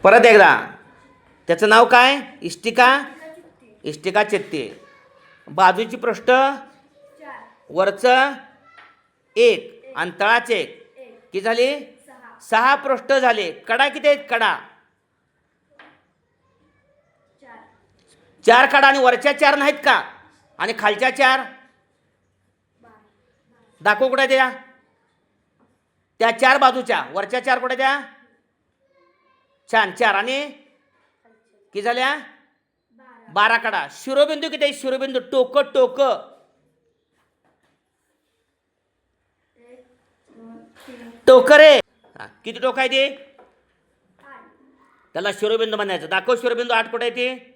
परत एकदा त्याचं नाव काय? इष्टिका. इष्टिका चित्ती. बाजूची पृष्ठ वरचं एक आणि तळाचे एक किती झाले? 6 पृष्ठ झाले. कडा किती आहेत? कडा 4 कडा आणि वरच्या 4 नाहीत का? आणि खालच्या 4 दाखव कुठे त्या 4 बाजूच्या वरच्या 4 कुठे त्या? छान 4 आणि किती झाल्या? 12 कडा. शिरोबिंदू किती आहे? शिरोबिंदू टोक टोक टोकरे किती टोक आहे ते? त्याला शिरोबिंदू म्हणायचं. दाखव शिरोबिंदू 8 कुठे आहे ते?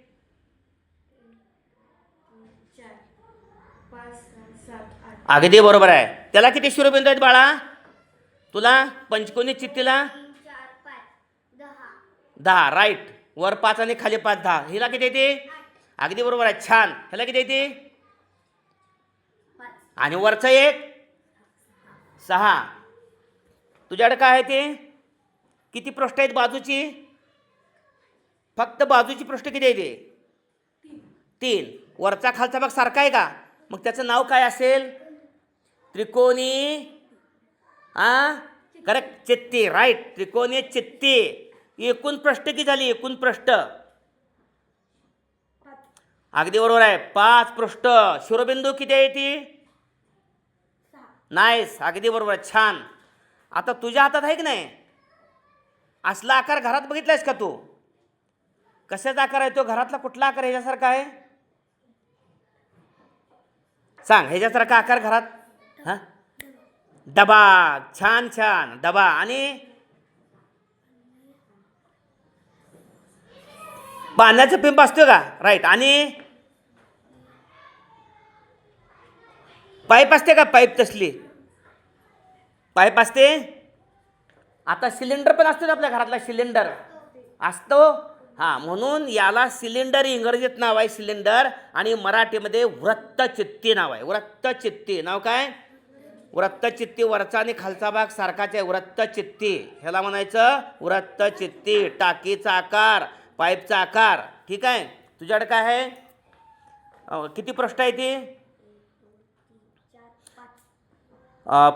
अगदी बरोबर आहे. त्याला किती शिरोबिंदू आहेत बाळा? तुला पंचकोनी चित्तीला 10 राईट. वर 5 आणि खाली 5 10. हिला किती येते? अगदी बरोबर आहे. छान. ह्याला किती येते? आणि वरचं एक 6. तुझ्याकडे काय आहे ते? किती पृष्ठ आहेत बाजूची? फक्त बाजूची पृष्ठ किती आहे ते? 3. वरचा खालचा भाग सारखा आहे का? मग त्याचं नाव काय असेल? त्रिकोणी करेक्ट चित्ती. राईट. त्रिकोणी चित्ती. एकूण पृष्ठ किती झाली? एकूण पृष्ठ अगदी बरोबर आहे. 5 पृष्ठ. शिरोबिंदू किती आहे ती? नाईस. अगदी बरोबर. छान. आता तुझ्या हातात आहे की नाही असला आकार? घरात बघितलायस का तू? कशाचा आकार आहे तो? घरातला कुठला आकार ह्याच्यासारखा आहे? सांग. ह्याच्यासारखा आकार घरात? हां डबा. छान छान डबा. आणि पाण्याचं पिंप असतो का? राईट. आणि पाईप असते का? पाईप तसली पाईप असते. आता सिलेंडर पण असतो आपल्या घरातला. सिलेंडर असतो. हां म्हणून याला सिलेंडर इंग्रजीत नाव आहे सिलेंडर आणि मराठीमध्ये वृत्तचित्ती नाव आहे. वृत्तचित्ती नाव काय? वृत्तचित्ती. वरचा आणि खालचा भाग सारखाच आहे. वृत्तचित्ती ह्याला म्हणायचं वृत्तचित्ती. टाकीचा आकार, पाईपचा आकार. ठीक आहे. तुझ्याकडे काय आहे? किती पृष्ठ आहे ती?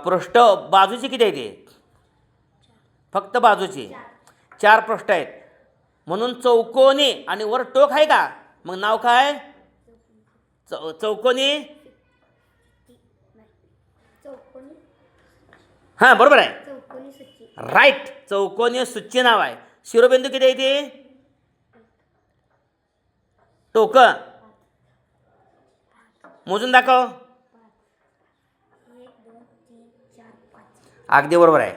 पृष्ठ बाजूची किती आहे ती? फक्त बाजूची 4 पृष्ठ आहेत. म्हणून चौकोनी आणि वर टोक आहे का? मग नाव काय? चौकोनी. हां बरोबर आहे. राईट. चौकोनी सुच्ची नाव आहे. शिरोबिंदू किती आहे ती? टोक मोजून दाखव. अगदी बरोबर आहे.